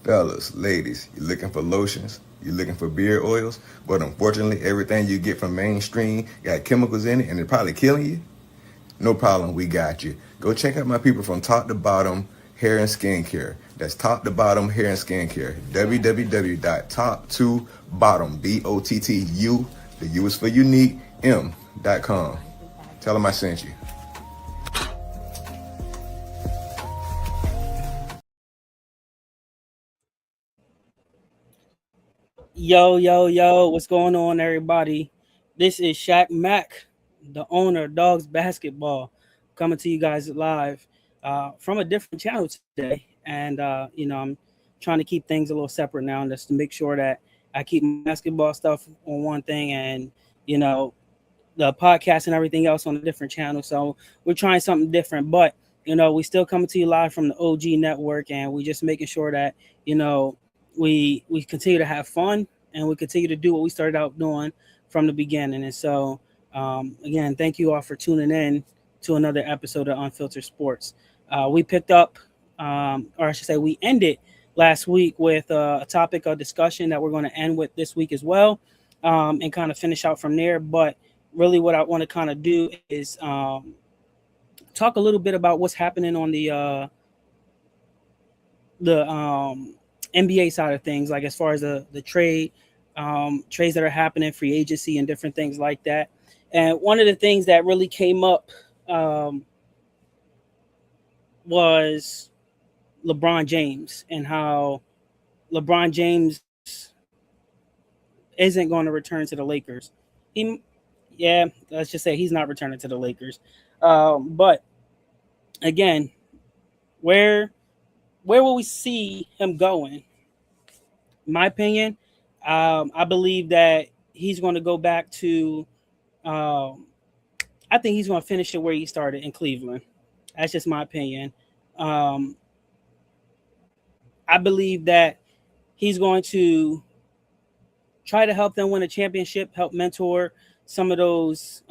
Fellas, ladies, you looking for lotions? You looking for beard oils? But unfortunately, everything you get from mainstream got chemicals in it and it's probably killing you? No problem, we got you. Go check out my people from Top to Bottom Hair and Skincare. That's Top to Bottom Hair and Skincare. www.top2bottom, BOTTU, the U is for unique, M.com. Tell them I sent you. Yo, yo, yo, what's going on, everybody? This is Shaq Mack, the owner of Dogs Basketball, coming to you guys live from a different channel today. And, I'm trying to keep things a little separate now just to make sure that I keep my basketball stuff on one thing and, you know, the podcast and everything else on a different channel. So we're trying something different, but, we still coming to you live from the OG network and we just making sure that, we continue to have fun and we continue to do what we started out doing from the beginning. And so, again, thank you all for tuning in to another episode of Unfiltered Sports. We picked up, or I should say, we ended last week with a topic of discussion that we're going to end with this week as well, and kind of finish out from there. But really, what I want to kind of do is talk a little bit about what's happening on the NBA side of things, like as far as the trades that are happening, free agency, and different things like that. And one of the things that really came up um, was LeBron James and how LeBron James isn't going to return to the Lakers. He, yeah, let's just say he's not returning to the Lakers. But again, where where will we see him going? In my opinion, I believe that he's going to go back to. Um, I think he's going to finish it where he started in Cleveland. That's just my opinion. Um, I believe that he's going to try to help them win a championship, help mentor some of those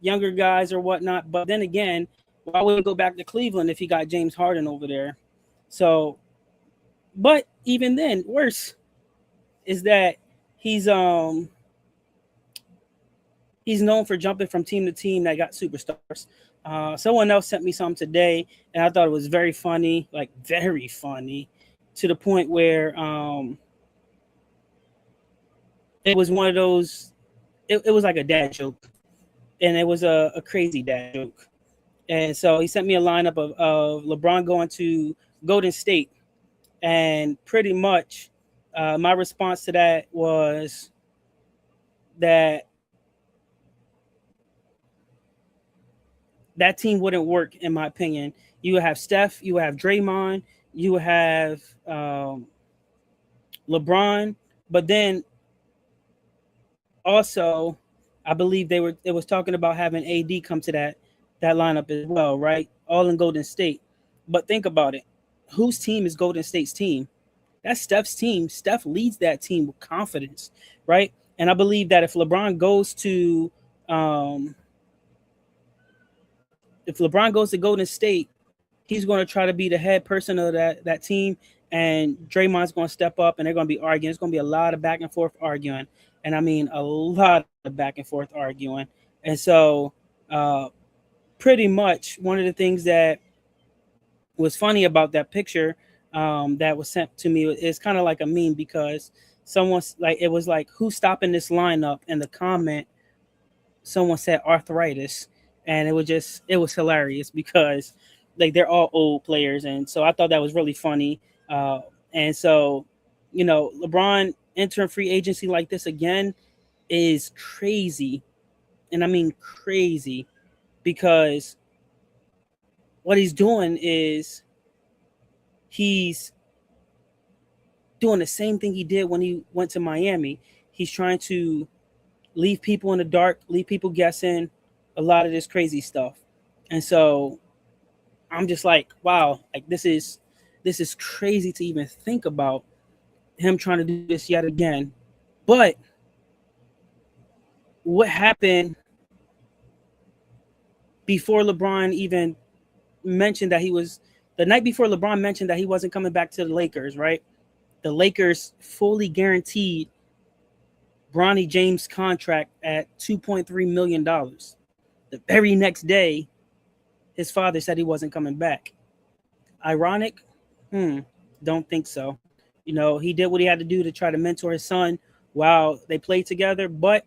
younger guys or whatnot. But then again, why would he go back to Cleveland if he got James Harden over there? So, but even then, worse is that he's um he's known for jumping from team to team that got superstars. Someone else sent me some today, and I thought it was very funny, like very funny, to the point where it was one of those. It was like a dad joke, and it was a crazy dad joke. And so he sent me a lineup of LeBron going to Golden State, and pretty much my response to that was that that team wouldn't work in my opinion. You would have Steph, you would have Draymond, you would have LeBron, but then also I believe it was talking about having AD come to that lineup as well, right? All in Golden State. But think about it. Whose team is Golden State's team? That's Steph's team. Steph leads that team with confidence, right? And I believe that um, if LeBron goes to Golden State, he's going to try to be the head person of that team, and Draymond's going to step up, and they're going to be arguing. It's going to be a lot of back and forth arguing, and I mean a lot of back and forth arguing. And so, uh, pretty much one of the things that was funny about that picture that was sent to me is kind of like a meme because someone's like it was like who's stopping this lineup, and the comment someone said arthritis, and it was hilarious because like they're all old players, and so I thought that was really funny. And so, LeBron entering free agency like this again is crazy, and I mean crazy because what he's doing is he's doing the same thing he did when he went to Miami. He's trying to leave people in the dark, leave people guessing a lot of this crazy stuff. And so I'm just like, wow, like this is crazy to even think about him trying to do this yet again. But what happened before LeBron even mentioned that he was the night before LeBron mentioned that he wasn't coming back to the Lakers, right? the Lakers fully guaranteed Bronny James contract at $2.3 million. The very next day, his father said he wasn't coming back. Ironic? Don't think so. He did what he had to do to try to mentor his son while they played together, but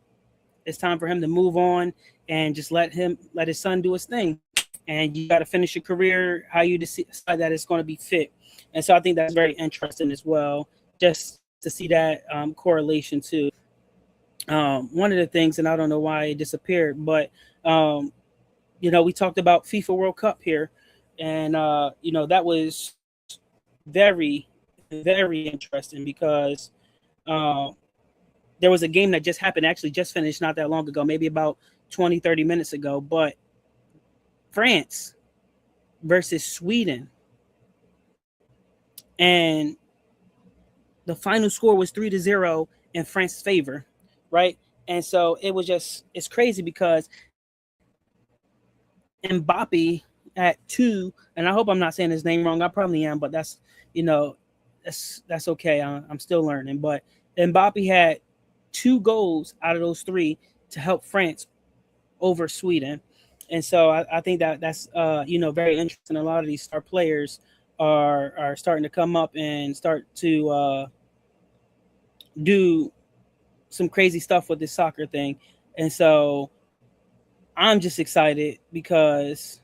it's time for him to move on and just let his son do his thing. And you got to finish your career how you decide that it's going to be fit. And so I think that's very interesting as well, just to see that correlation too. One of the things, and I don't know why it disappeared, but we talked about FIFA World Cup here, and that was very, very interesting because uh, there was a game that just happened, actually just finished not that long ago, maybe about 20, 30 minutes ago, but France versus Sweden. And the final score was 3-0 in France's favor, right? And so it's crazy because Mbappe at 2, and I hope I'm not saying his name wrong. I probably am, but you know, that's okay. I'm still learning. But Mbappe had 2 goals out of those 3 to help France over Sweden. And so I think that's very interesting. A lot of these star players are starting to come up and start to do some crazy stuff with this soccer thing. And so I'm just excited because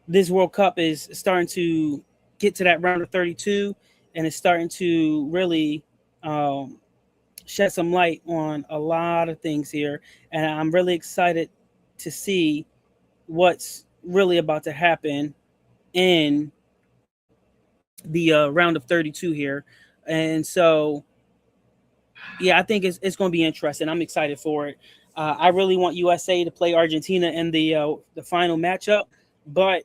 this World Cup is starting to get to that round of 32, and it's starting to really shed some light on a lot of things here. And I'm really excited to see what's really about to happen in the round of 32 here. And so, yeah, I think it's going to be interesting. I'm excited for it. I really want USA to play Argentina in the final matchup, but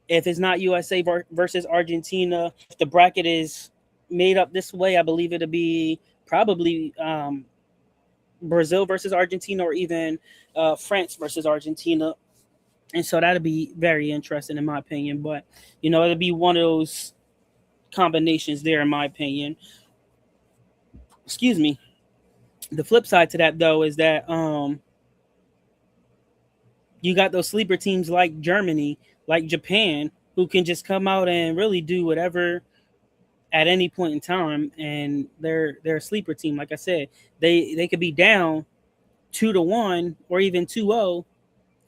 if it's not USA versus Argentina, if the bracket is made up this way, I believe it'll be probably Brazil versus Argentina, or even France versus Argentina. And so that'll be very interesting in my opinion. But it'll be one of those combinations there, in my opinion. Excuse me. The flip side to that, though, is that you got those sleeper teams like Germany, like Japan, who can just come out and really do whatever at any point in time, and they're a sleeper team. Like I said, they could be down 2-1 or even 2-0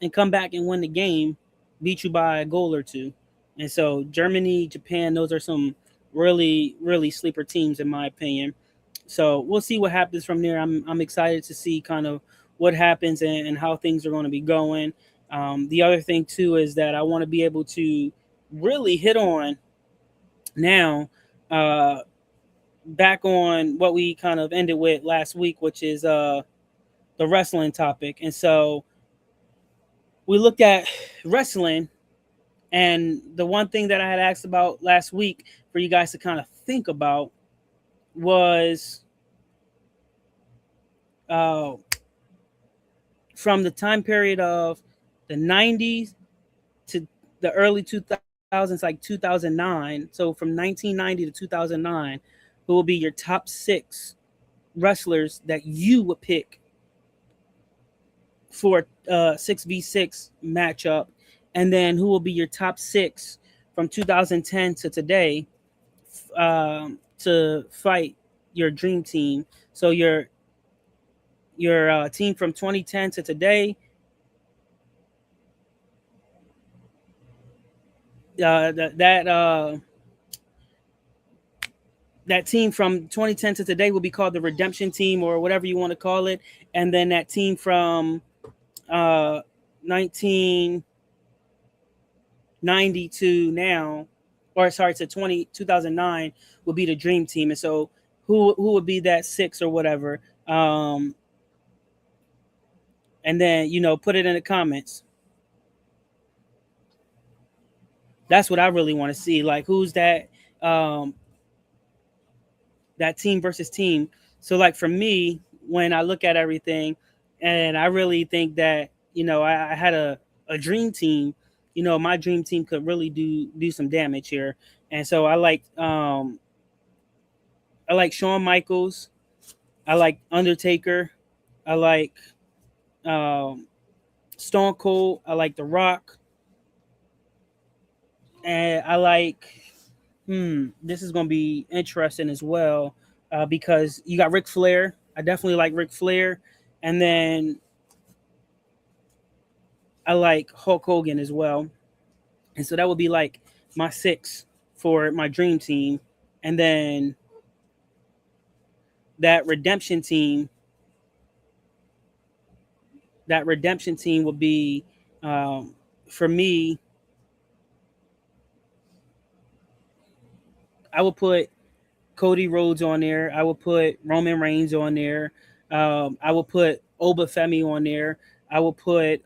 and come back and win the game, beat you by a goal or two. And so Germany, Japan, those are some really, really sleeper teams in my opinion. So we'll see what happens from there. I'm excited to see kind of what happens and how things are going to be going. The other thing too is that I want to be able to really hit on now uh, back on what we kind of ended with last week, which is the wrestling topic. And so we looked at wrestling, and the one thing that I had asked about last week for you guys to kind of think about was uh, from the time period of the 90s to the early 2000s, like 2009. So from 1990 to 2009, who will be your top 6 wrestlers that you would pick for a 6v6 matchup, and then who will be your top 6 from 2010 to today to fight your dream team. So your team from 2010 to today, that team from 2010 to today will be called the redemption team, or whatever you want to call it. And then that team from 1990 to now, or sorry, to 2009 will be the dream team. And so who would be that 6 or whatever? And then put it in the comments. That's what I really want to see. Like, who's that team versus team. So like for me, when I look at everything, and I really think that I had a dream team my dream team could really do some damage here. And so I like Shawn Michaels, I like Undertaker, I like um, Stone Cold, I like The Rock, and I like. This is gonna be interesting as well, because you got Ric Flair. I definitely like Ric Flair, and then I like Hulk Hogan as well. And so that would be like my six for my dream team, and then that redemption team. That redemption team would be, um, for me. I would put Cody Rhodes on there. I would put Roman Reigns on there. I would put Obafemi on there. I would put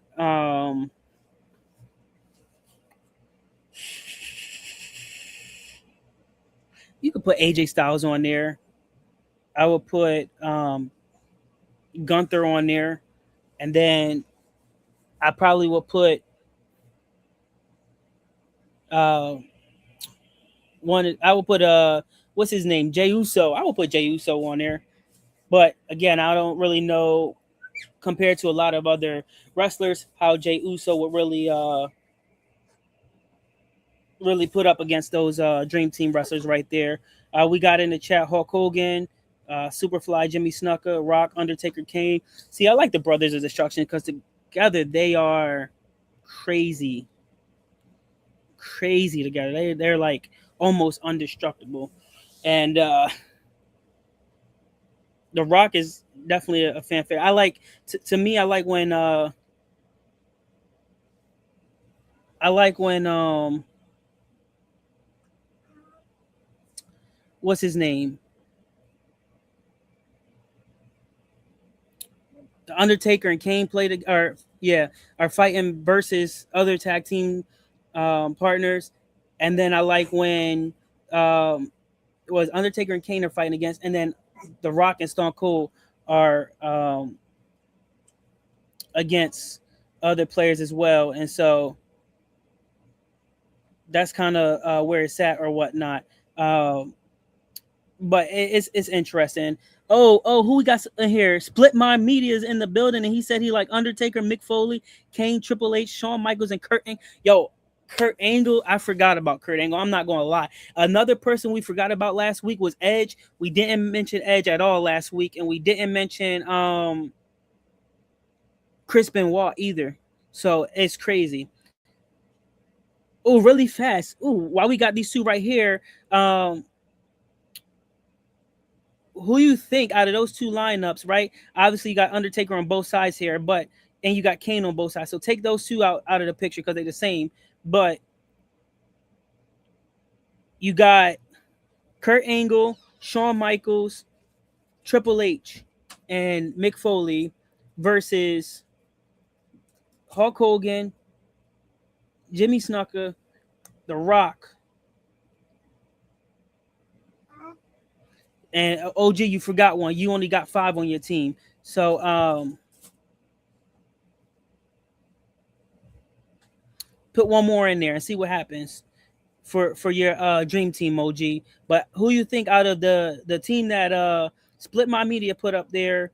you could put AJ Styles on there. I would put Gunther on there, and then I probably would put uh, one. I would put what's his name, Jey Uso. I would put Jey Uso on there, but again, I don't really know compared to a lot of other wrestlers how Jey Uso would really put up against those Dream Team wrestlers right there. We got in the chat Hulk Hogan, Superfly, Jimmy Snuka, Rock, Undertaker, Kane. See, I like the Brothers of Destruction because together they are crazy, crazy together. They're like almost indestructible, and the Rock is definitely a fan favorite. I like to me. I like when what's his name, the Undertaker and Kane played, or yeah, are fighting versus other tag team partners, and then I like when it was Undertaker and Kane are fighting against, and then The Rock and Stone Cold are against other players as well, and so that's kind of where it's at or whatnot. Um, but it's interesting. Oh, who we got in here? Split Mind Media is in the building, and he said he like Undertaker, Mick Foley, Kane, Triple H, Shawn Michaels, and Kurt Angle. Yo, Kurt Angle, I forgot about Kurt Angle. I'm not going to lie. Another person we forgot about last week was Edge. We didn't mention Edge at all last week, and we didn't mention Chris Benoit either. So it's crazy. Oh, really fast. Oh, while we got these two right here, who you think out of those two lineups, right? Obviously, you got Undertaker on both sides here, but and you got Kane on both sides. So take those two out of the picture because they're the same. But you got Kurt Angle, Shawn Michaels, Triple H, and Mick Foley versus Hulk Hogan, Jimmy Snuka, The Rock, and OG. You forgot one. You only got 5 on your team. So put one more in there and see what happens for your dream team, OG. But who you think out of the team that Split My Media put up there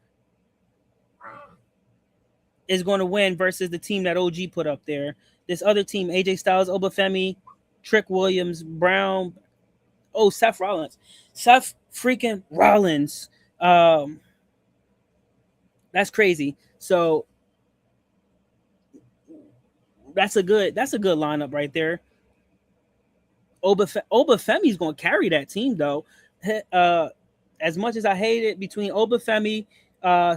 is going to win versus the team that OG put up there? This other team: AJ Styles, Obafemi, Trick Williams, Brown. Oh, Seth Rollins, Seth freaking Rollins. Um, that's crazy. So that's a good lineup right there. Obafemi's going to carry that team though. Uh, as much as I hate it, between Obafemi,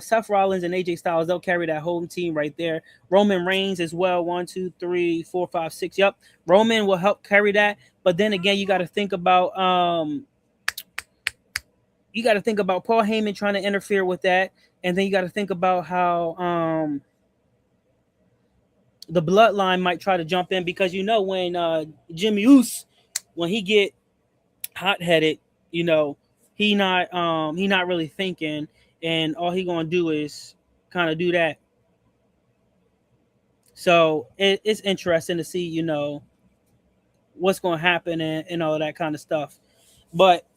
Seth Rollins, and AJ Styles, they'll carry that whole team right there. Roman Reigns as well. 1, 2, 3, 4, 5, 6. Yep, Roman will help carry that. But then again, you got to think about Paul Heyman trying to interfere with that, and then you got to think about how the Bloodline might try to jump in because when Jimmy Uso, when he get hot headed, you know, he not really thinking, and all he gonna do is kind of do that. So it's interesting to see, what's going to happen and all of that kind of stuff. But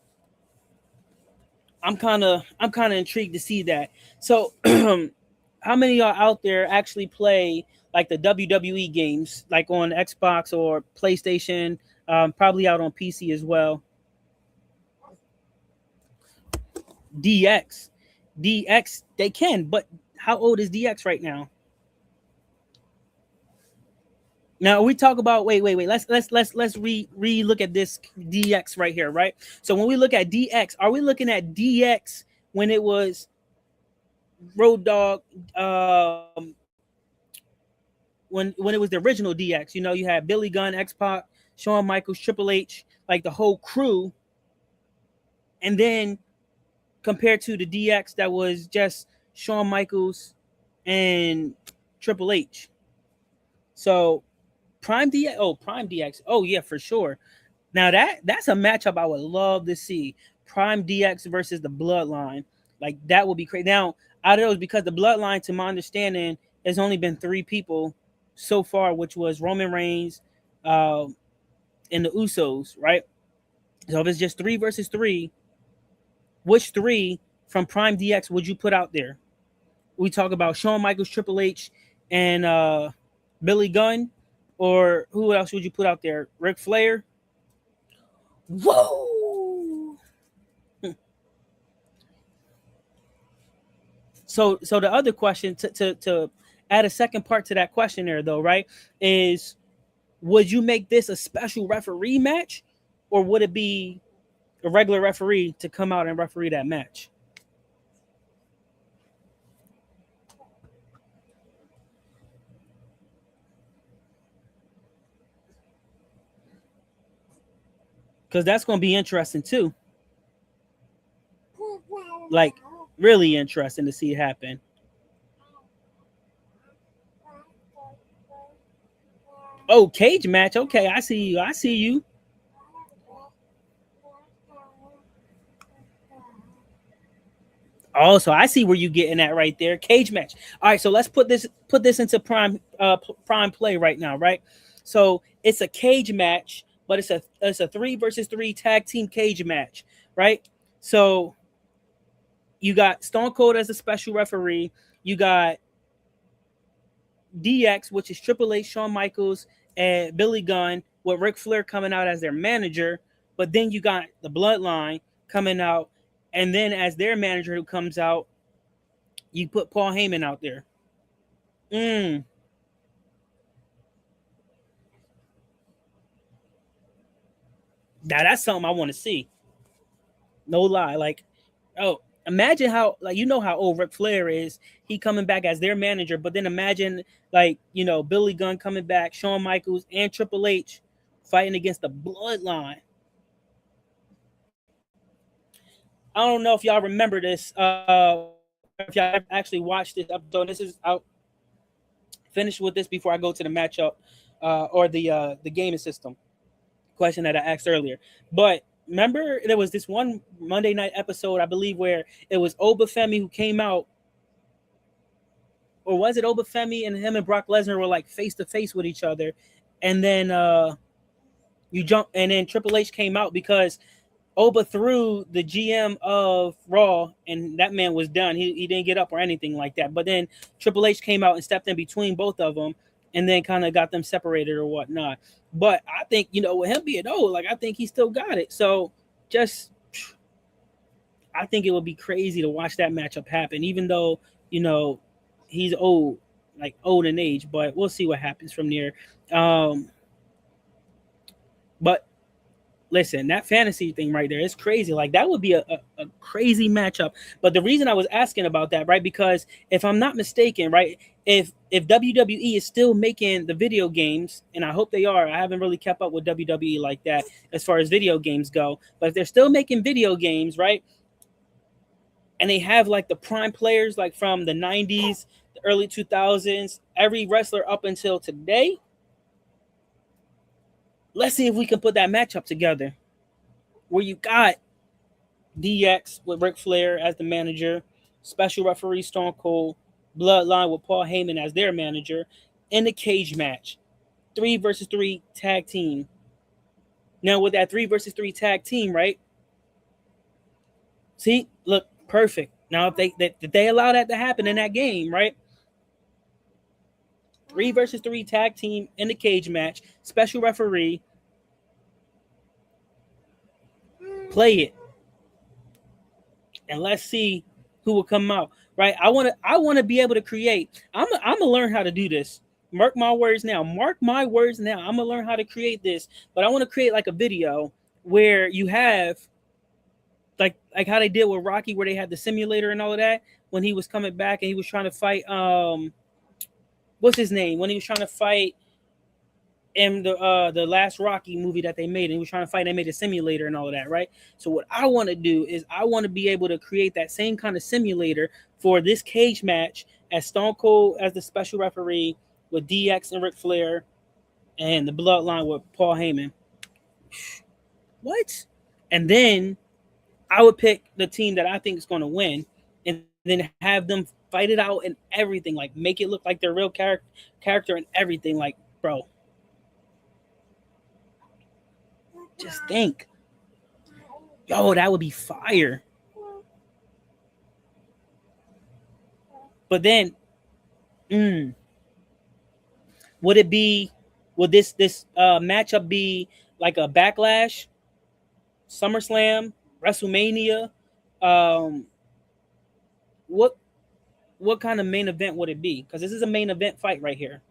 I'm kind of intrigued to see that. So, how many of y'all out there actually play like the WWE games, like on Xbox or PlayStation? Probably out on PC as well. DX, DX, they can, but how old is DX right now? Now we talk about wait. Let's re look at this DX right here, right? So when we look at DX, are we looking at DX when it was Road Dog, when it was the original DX? You had Billy Gunn, X Pac, Shawn Michaels, Triple H, like the whole crew, and then compared to the DX that was just Shawn Michaels and Triple H. So Prime DX, Prime DX, yeah, for sure. Now that's a matchup I would love to see. Prime DX versus the Bloodline. Like that would be crazy. Now, out of those, because the Bloodline, to my understanding, has only been three people so far, which was Roman Reigns, uh, and the Usos, right? So if it's just three versus three, which three from Prime DX would you put out there? We talk about Shawn Michaels, Triple H, and Billy Gunn, or who else would you put out there? Ric Flair. Whoa! So the other question, to add a second part to that question there, though, right, is would you make this a special referee match, or would it be a regular referee to come out and referee that match? Because that's going to be interesting too. Like, really interesting to see it happen. Oh, cage match. Okay, I see you. I see you. Oh, so I see where you getting at right there. Cage match. All right, so let's put this into prime play right now, right? So it's a cage match, but it's a three versus three tag team cage match, right? So you got Stone Cold as a special referee. You got DX, which is Triple H, Shawn Michaels, and Billy Gunn, with Ric Flair coming out as their manager. But then you got the Bloodline coming out, and then as their manager who comes out, you put Paul Heyman out there. Mm, that's something I want to see. No lie. Like, oh, imagine how, like, how old Ric Flair is. He coming back as their manager, but then imagine, like, Billy Gunn coming back, Shawn Michaels and Triple H fighting against the Bloodline. I don't know if y'all remember this, or if y'all actually watched this episode. This is out. Finish with this before I go to the matchup, or the gaming system question that I asked earlier. But remember, there was this one Monday night episode, I believe, where it was Obafemi who came out, or was it Obafemi and him and Brock Lesnar were like face to face with each other, and then and then Triple H came out because Oba threw the GM of Raw, and that man was done. He didn't get up or anything like that. But then Triple H came out and stepped in between both of them, and then kind of got them separated or whatnot. But I think, with him being old, like, I think he still got it. So just, I think it would be crazy to watch that matchup happen, even though, he's old, like old in age. But we'll see what happens from there. But listen, that fantasy thing right there is crazy. Like, that would be a crazy matchup. But the reason I was asking about that, right, because if I'm not mistaken, right, if WWE is still making the video games, and I hope they are, I haven't really kept up with WWE like that as far as video games go, but if they're still making video games, right, and they have like the prime players, like from the 90s, the early 2000s, every wrestler up until today, let's see if we can put that matchup together where you got DX with Ric Flair as the manager, special referee Stone Cold, Bloodline with Paul Heyman as their manager, in the cage match, 3 versus 3 tag team. Now with that 3 versus 3 tag team, right? See, look, perfect. Now if they allow that to happen in that game, right? 3 versus 3 tag team in the cage match, special referee, play it, and let's see who will come out. Right? I want to be able to create. I'm gonna learn how to do this. Mark my words now. Mark my words now. I'm gonna learn how to create this, but I want to create like a video where you have like how they did with Rocky, where they had the simulator and all of that when he was coming back and he was trying to fight what's his name, when he was trying to fight in the last Rocky movie that they made, and he was trying to fight. They made a simulator and all of that, right? So what I want to do is I want to be able to create that same kind of simulator for this cage match as Stone Cold as the special referee with DX and Ric Flair and the Bloodline with Paul Heyman. What? And then I would pick the team that I think is going to win, and then have them fight it out and everything, like make it look like their real character and everything. Like, bro, just think, yo, that would be fire. But then, would it be? Would this matchup be like a Backlash, SummerSlam, WrestleMania? Um, what what kind of main event would it be? Because this is a main event fight right here.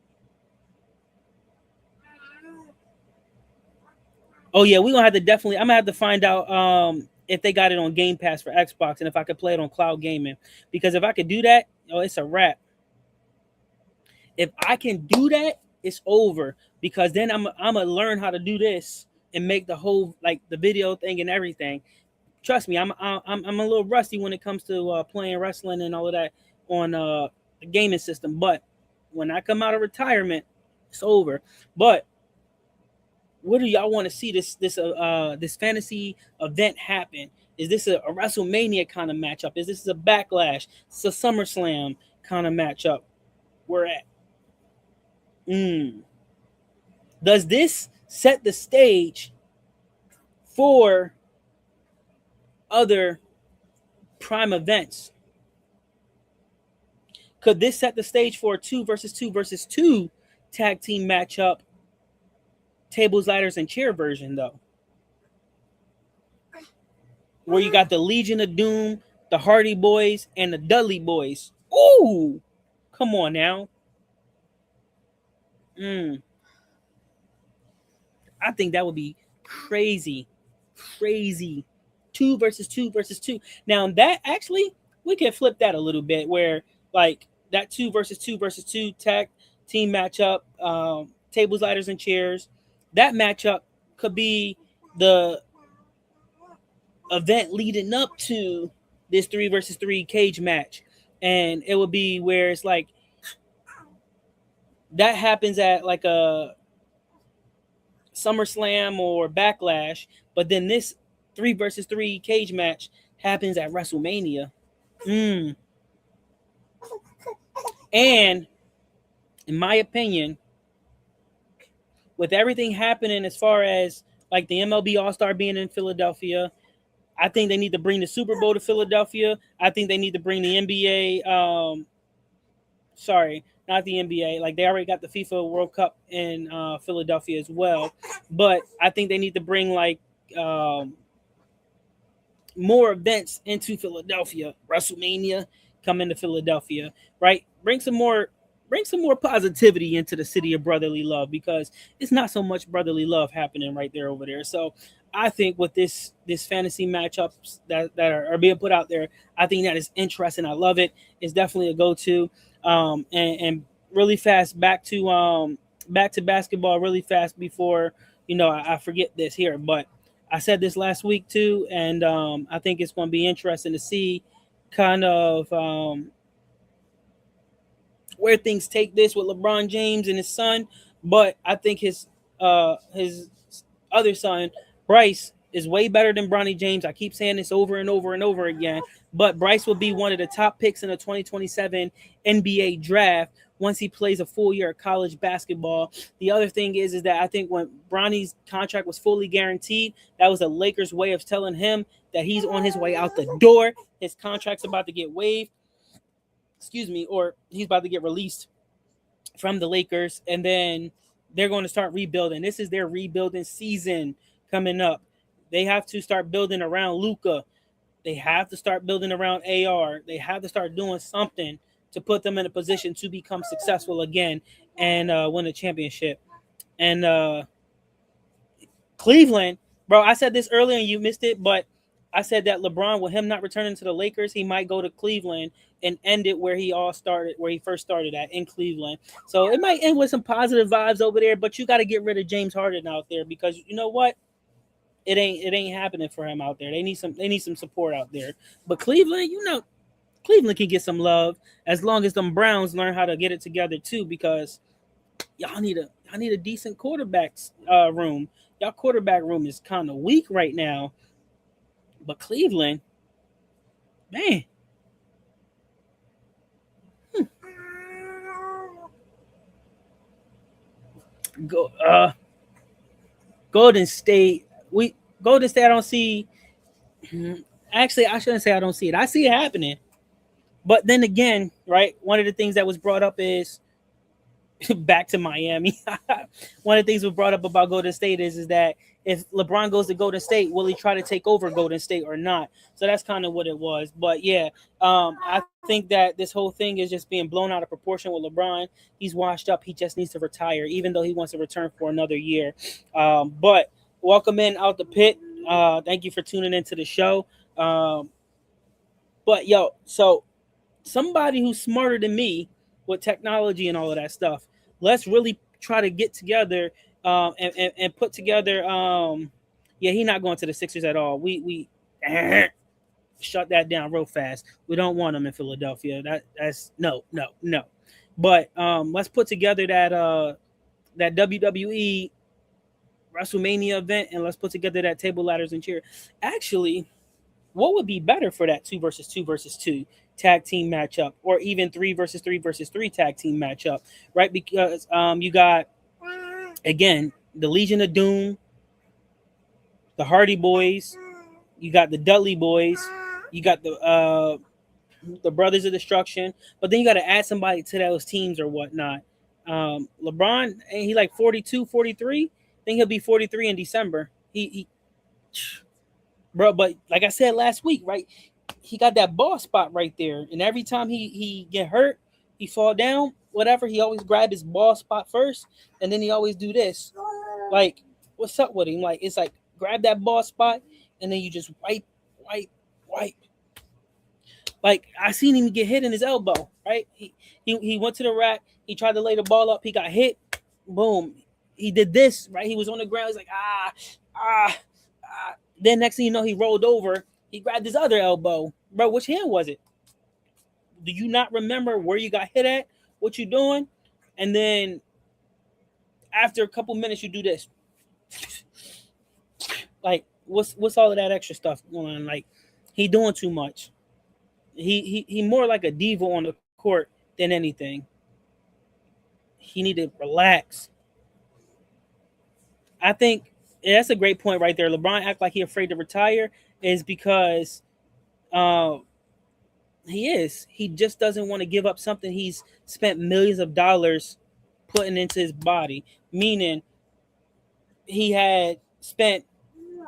Oh yeah, we're gonna have to definitely. I'm gonna have to find out if they got it on Game Pass for Xbox and if I could play it on cloud gaming. Because if I could do that, oh, it's a wrap. If I can do that, it's over. Because then I'm gonna learn how to do this and make the whole like the video thing and everything. Trust me, I'm a little rusty when it comes to playing wrestling and all of that on the gaming system. But when I come out of retirement, it's over. But what do y'all want to see this fantasy event happen? Is this a WrestleMania kind of matchup? Is this a Backlash? It's a SummerSlam kind of matchup? We're at. Mm. Does this set the stage for other prime events? Could this set the stage for a 2 versus 2 tag team matchup, tables, ladders, and chair version, though? Where you got the Legion of Doom, the Hardy Boys, and the Dudley Boys. Ooh! Come on now. Mm. I think that would be crazy. Crazy. 2 versus 2 versus 2. Now that actually we can flip that a little bit where like that 2 versus 2 tag team matchup, tables, ladders, and chairs. That matchup could be the event leading up to this 3 versus 3 cage match. And it would be where it's like that happens at like a SummerSlam or Backlash, but then this 3 versus 3 cage match happens at WrestleMania. Mm. And in my opinion, with everything happening as far as like the MLB All-Star being in Philadelphia, I think they need to bring the Super Bowl to Philadelphia. I think they need to bring the NBA. Sorry, not the NBA. Like they already got the FIFA World Cup in Philadelphia as well. But I think they need to bring like more events into Philadelphia. WrestleMania come into Philadelphia, right? Bring some more positivity into the city of brotherly love because it's not so much brotherly love happening right there over there. So I think with this fantasy matchups that are being put out there, I think that is interesting. I love it. It's definitely a go-to. And really fast back to basketball really fast before I forget this here, but I said this last week too, and I think it's going to be interesting to see kind of where things take this with LeBron James and his son. But I think his other son Bryce is way better than Bronny James. I keep saying this over and over and over again, but Bryce will be one of the top picks in the 2027 NBA draft once he plays a full year of college basketball. The other thing is that I think when Bronny's contract was fully guaranteed, that was the Lakers' way of telling him that he's on his way out the door. His contract's about to get waived, or he's about to get released from the Lakers, and then they're going to start rebuilding. This is their rebuilding season coming up. They have to start building around Luka. They have to start building around AR. They have to start doing something to put them in a position to become successful again and win a championship. And Cleveland, bro, I said this earlier and you missed it, but I said that LeBron, with him not returning to the Lakers, he might go to Cleveland and end it where he first started at, in Cleveland. So it might end with some positive vibes over there, but you got to get rid of James Harden out there, because you know what? It ain't happening for him out there. They need some support out there. But Cleveland, Cleveland can get some love as long as them Browns learn how to get it together too, because y'all need a decent quarterbacks room. Y'all quarterback room is kind of weak right now. But Cleveland, man. Go Golden State. Golden State I don't see. Actually, I shouldn't say I don't see it. I see it happening. But then again, right? One of the things that was brought up is back to Miami. One of the things we brought up about Golden State is that if LeBron goes to Golden State, will he try to take over Golden State or not? So that's kind of what it was. But yeah, I think that this whole thing is just being blown out of proportion with LeBron. He's washed up. He just needs to retire, even though he wants to return for another year. But welcome in out the pit. Thank you for tuning into the show. But yo, so somebody who's smarter than me with technology and all of that stuff, let's really try to get together and put together. Yeah, he's not going to the Sixers at all. We shut that down real fast. We don't want him in Philadelphia. That's no. But let's put together that WWE WrestleMania event, and let's put together that table, ladders, and chair. Actually, what would be better for that 2 versus 2 tag team matchup, or even 3 versus 3 tag team matchup, right? Because you got, again, the Legion of Doom, the Hardy Boys, you got the Dudley Boys, you got the Brothers of Destruction, but then you got to add somebody to those teams or whatnot. LeBron, ain't he like 42, 43? I think he'll be 43 in December. He bro, but like I said last week, right? He got that ball spot right there, and every time he get hurt, he fall down, whatever, he always grab his ball spot first, and then he always do this. Like, what's up with him? Like, it's like grab that ball spot, and then you just wipe. Like, I seen him get hit in his elbow, right? He went to the rack, he tried to lay the ball up, he got hit, boom. He did this, right? He was on the ground, he's like, ah. Then next thing you know, he rolled over, he grabbed his other elbow. Bro, which hand was it? Do you not remember where you got hit at? What you doing? And then after a couple minutes, you do this. Like, what's all of that extra stuff going on? Like, he doing too much. He more like a diva on the court than anything. He need to relax. I think that's a great point right there. LeBron act like he afraid to retire is because he is. He just doesn't want to give up something he's spent millions of dollars putting into his body. Meaning, he had spent a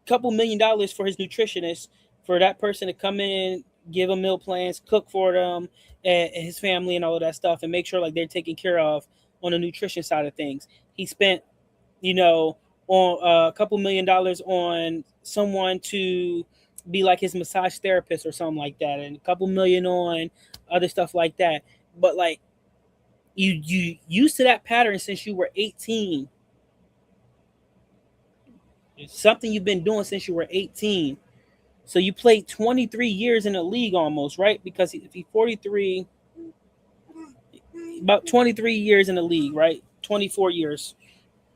couple $1 million for his nutritionist, for that person to come in, give him meal plans, cook for them and his family and all of that stuff, and make sure like they're taken care of on the nutrition side of things. He spent, on a couple $1 million on someone to be like his massage therapist or something like that, and a couple million on other stuff like that. But like, you used to that pattern since you were 18. It's something you've been doing since you were 18. So you played 23 years in the league almost, right? Because if he's 43, about 23 years in the league, right? 24 years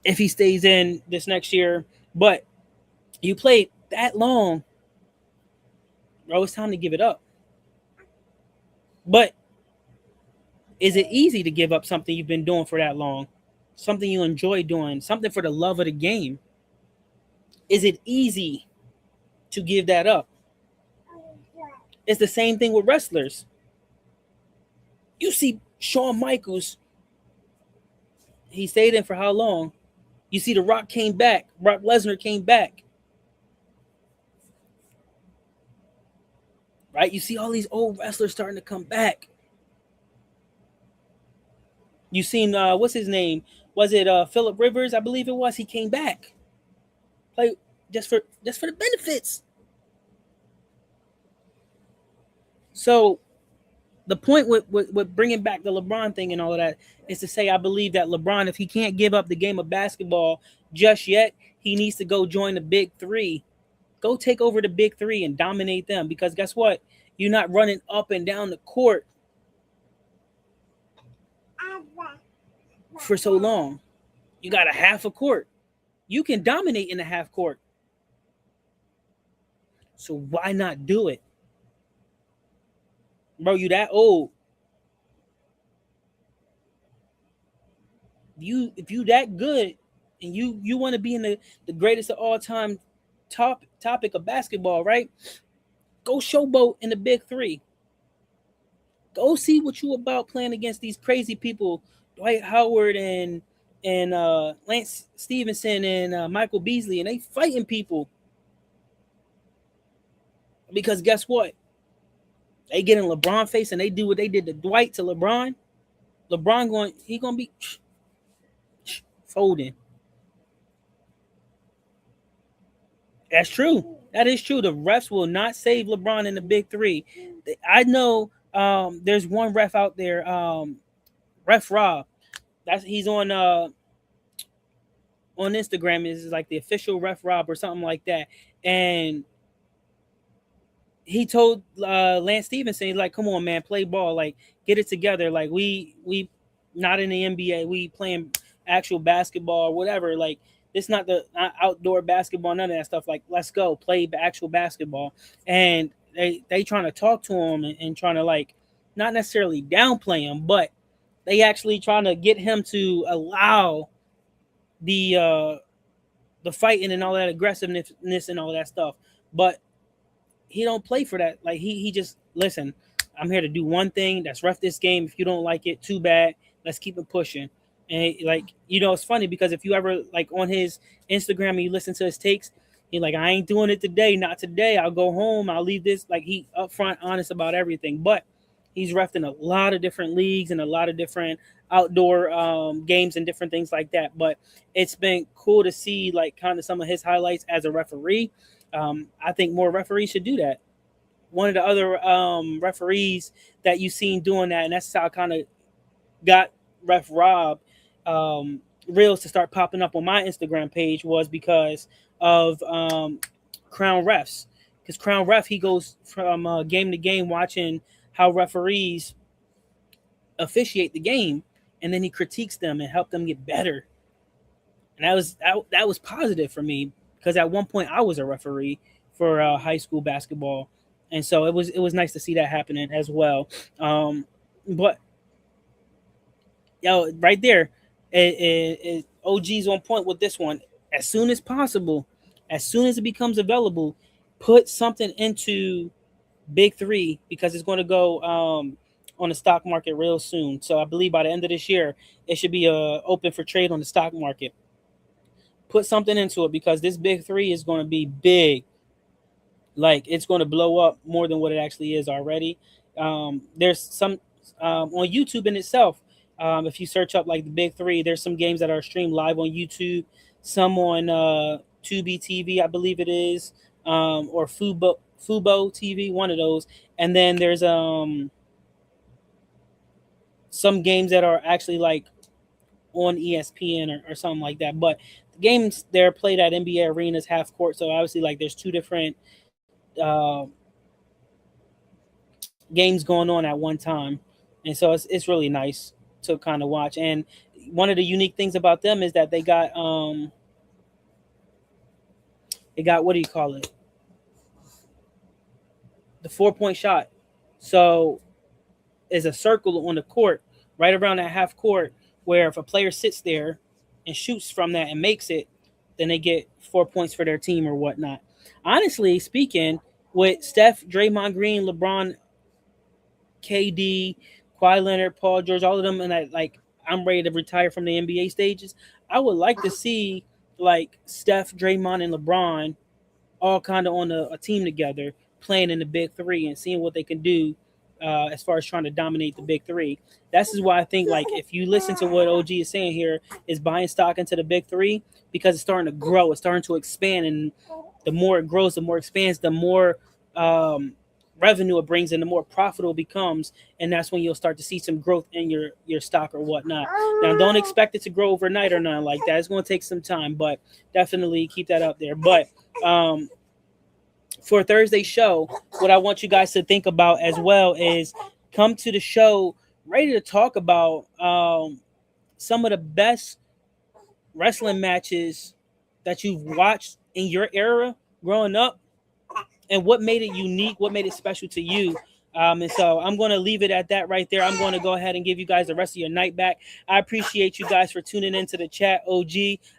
if he stays in this next year. But You played that long, bro. It's time to give it up. But is it easy to give up something you've been doing for that long? Something you enjoy doing, something for the love of the game. Is it easy to give that up? It's the same thing with wrestlers. You see Shawn Michaels, he stayed in for how long? You see The Rock came back, Brock Lesnar came back, right? You see all these old wrestlers starting to come back. You seen what's his name? Was it Philip Rivers? I believe it was. He came back, play just for the benefits. So the point with bringing back the LeBron thing and all of that is to say I believe that LeBron, if he can't give up the game of basketball just yet, he needs to go join the big three. Go take over the big three and dominate them, because guess what? You're not running up and down the court for so long. You got a half a court. You can dominate in the half court. So why not do it? Bro, you that old. If you that good and you want to be in the greatest of all time topic of basketball, right? Go showboat in the big three. Go see what you about playing against these crazy people, Dwight Howard and Lance Stevenson and Michael Beasley, and they fighting people. Because guess what? They get in LeBron face and they do what they did to Dwight to LeBron. He gonna be folding. That's true. That is true. The refs will not save LeBron in the big three. I know there's one ref out there, Ref Rob. He's on Instagram, is like the official Ref Rob or something like that. And he told Lance Stevenson, he's like, "Come on, man, play ball. Like, get it together. Like, we not in the NBA. We playing actual basketball or whatever. Like, this not outdoor basketball, none of that stuff. Like, let's go play actual basketball." And they trying to talk to him and trying to, like, not necessarily downplay him, but they actually trying to get him to allow the fighting and all that aggressiveness and all that stuff. But he don't play for that. Like, he just, listen, I'm here to do one thing. That's ref this game. If you don't like it, too bad. Let's keep it pushing. And, like, it's funny because if you ever, like, on his Instagram and you listen to his takes, he like, I ain't doing it today. Not today. I'll go home. I'll leave this. Like, he upfront, honest about everything. But he's refed in a lot of different leagues and a lot of different outdoor games and different things like that. But it's been cool to see, like, kind of some of his highlights as a referee. I think more referees should do that. One of the other referees that you've seen doing that, and that's how I kind of got Ref Rob reels to start popping up on my Instagram page, was because of Crown Refs. Because Crown Ref, he goes from game to game watching how referees officiate the game, and then he critiques them and help them get better. And that was positive for me, because at one point I was a referee for high school basketball, and so it was nice to see that happening as well. But right there, OG's on point with this one. As soon as possible, as soon as it becomes available, put something into Big Three, because it's going to go on the stock market real soon. So I believe by the end of this year, it should be open for trade on the stock market. Put something into it, because this Big Three is going to be big. Like, it's going to blow up more than what it actually is already. There's some on YouTube in itself. If you search up, like, the Big Three, there's some games that are streamed live on YouTube, some on Tubi TV, I believe it is, or Fubo TV, one of those. And then there's some games that are actually, like, on ESPN or something like that. But the games, they're played at NBA arenas, half court. So obviously, like, there's two different games going on at one time, and so it's really nice to kind of watch. And one of the unique things about them is that they got It got, what do you call it? The 4-point shot. So is a circle on the court, right around that half court, where if a player sits there and shoots from that and makes it, then they get 4 points for their team or whatnot. Honestly speaking, with Steph, Draymond Green, LeBron, KD, Kawhi Leonard, Paul George, all of them, and I'm ready to retire from the NBA stages. I would like to see like Steph, Draymond, and LeBron all kind of on a team together, playing in the big three and seeing what they can do as far as trying to dominate the big three. This is why I think, like, if you listen to what OG is saying here, is buying stock into the big three, because it's starting to grow, it's starting to expand, and the more it grows, the more it expands, the more revenue it brings, and the more profitable it becomes, and that's when you'll start to see some growth in your stock or whatnot. Now, don't expect it to grow overnight or nothing like that. It's going to take some time, but definitely keep that up there. But for Thursday's show, what I want you guys to think about as well is come to the show ready to talk about some of the best wrestling matches that you've watched in your era growing up, and what made it unique, what made it special to you. And so I'm going to leave it at that right there. I'm going to go ahead and give you guys the rest of your night back. I appreciate you guys for tuning into the chat. OG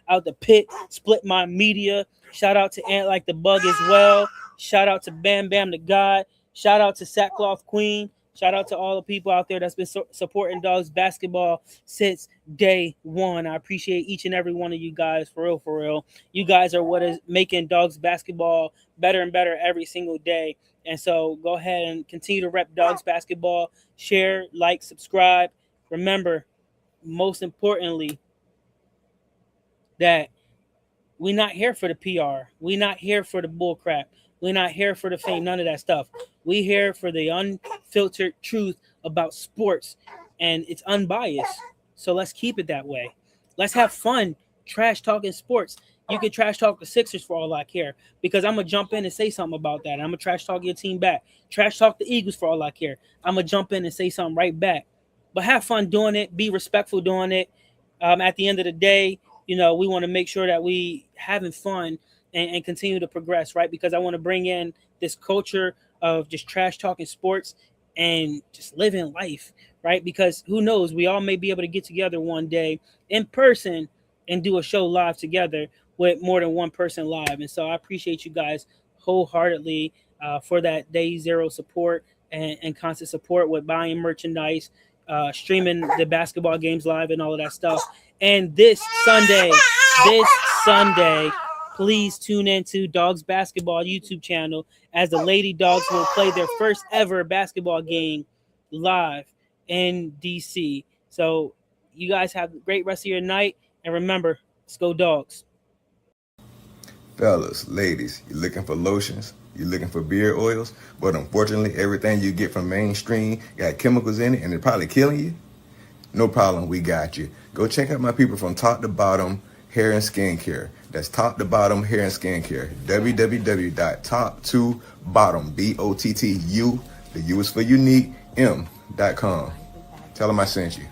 out the pit, Split My Media. Shout out to Ant Like the Bug as well. Shout out to Bam Bam the God. Shout out to Sackcloth Queen. Shout out to all the people out there that's been supporting Dogs basketball since day one. I appreciate each and every one of you guys, for real, for real. You guys are what is making Dogs basketball better and better every single day. And so go ahead and continue to rep Dogs basketball. Share, like, subscribe. Remember, most importantly, that we're not here for the PR. We're not here for the bull crap. We're not here for the fame, none of that stuff. We're here for the unfiltered truth about sports, and it's unbiased. So let's keep it that way. Let's have fun trash talking sports. You can trash talk the Sixers for all I care, because I'm going to jump in and say something about that. I'm going to trash talk your team back. Trash talk the Eagles for all I care. I'm going to jump in and say something right back. But have fun doing it. Be respectful doing it. At the end of the day, we want to make sure that we having fun and continue to progress, right? Because I want to bring in this culture of just trash talking sports and just living life, right? Because who knows, we all may be able to get together one day in person and do a show live together with more than one person live. And so I appreciate you guys wholeheartedly for that day zero support and constant support with buying merchandise, streaming the basketball games live and all of that stuff. And this Sunday, please tune into Dogs Basketball YouTube channel, as the Lady Dogs will play their first ever basketball game live in DC. So you guys have a great rest of your night. And remember, let's go Dogs. Fellas, ladies, you're looking for lotions, you're looking for beard oils, but unfortunately everything you get from mainstream got chemicals in it and it's probably killing you? No problem, we got you. Go check out my people from Top to Bottom Hair and Skincare. That's Top to Bottom Hair and Skincare. www.top2bottom, BOTTU, the U is for unique, M.com. Tell them I sent you.